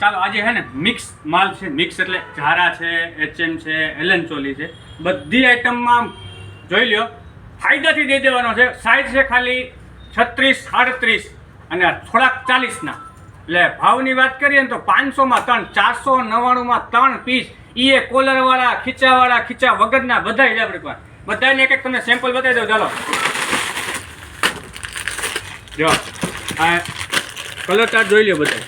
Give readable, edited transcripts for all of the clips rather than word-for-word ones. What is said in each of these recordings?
ચાલો આજે છે ને મિક્સ માલ છે. મિક્સ એટલે ઝારા છે, એચએમ છે, એલન ચોલી છે, બધી આઈટમમાં જોઈ લ્યો ફાયદાથી દઈ દેવાનો છે. સાઈઝ છે ખાલી 36, 38 અને થોડાક 40ના. એટલે ભાવની વાત કરીએ ને તો 500માં 3, 499માં 3 પીસ. એ કોલરવાળા, ખીચાવાળા, ખીચા વગરના બધા જ આપણી પાસે. બધાને એક એક તમને સેમ્પલ બતાવી દઉં. ચાલો જો આ કલર ચાર્ટ જોઈ લ્યો. બધા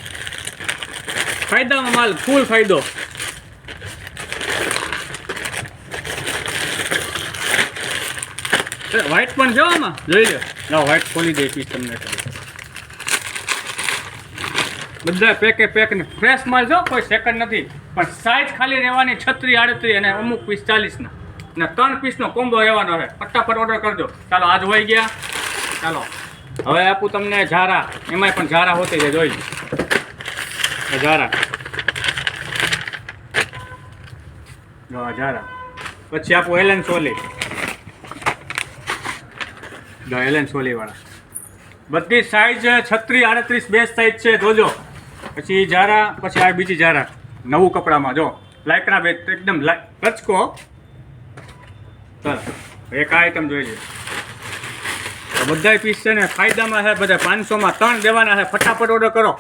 ફાયદામાં માલ, ફૂલ ફાયદો. વ્હાઈટ પણ છે આમાં, જોઈ લો. લાવો વ્હાઈટ ખોલી દે પીસ તમને. બધા પેકે પેક ને ફ્રેશ માલ જો, કોઈ સેકન્ડ નથી. પણ સાઈઝ ખાલી રહેવાની 36, 38 અને અમુક પીસ 40ના અને 3 પીસનો કોમ્બો રહેવાનો છે. ફટાફટ ઓર્ડર કરજો. ચાલો આજ હોઈ ગયા. ચાલો હવે આપું તમને ઝારા. એમાંય પણ ઝારા હોતી છે, જોઈ ઝારા. જો ઝારા. પછી આપું એલન સોલી. જો એલન સોલી વાળા. બધી સાઈઝ 36, 38 બેસ્ટ સાઈઝ છે, જોજો. પછી ઝારા, પછી આ બીજી ઝારા નવું કપડામાં. જો લાઇકરા બે એકદમ ટચકો. ચાલો એક આ આઈટમ જોઈ લો. બધા પીસ છે ને ફાયદામાં છે. બધા 500માં 3 દેવાના છે. ફટાફટ ઓર્ડર કરો,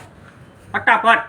ફટાફટ.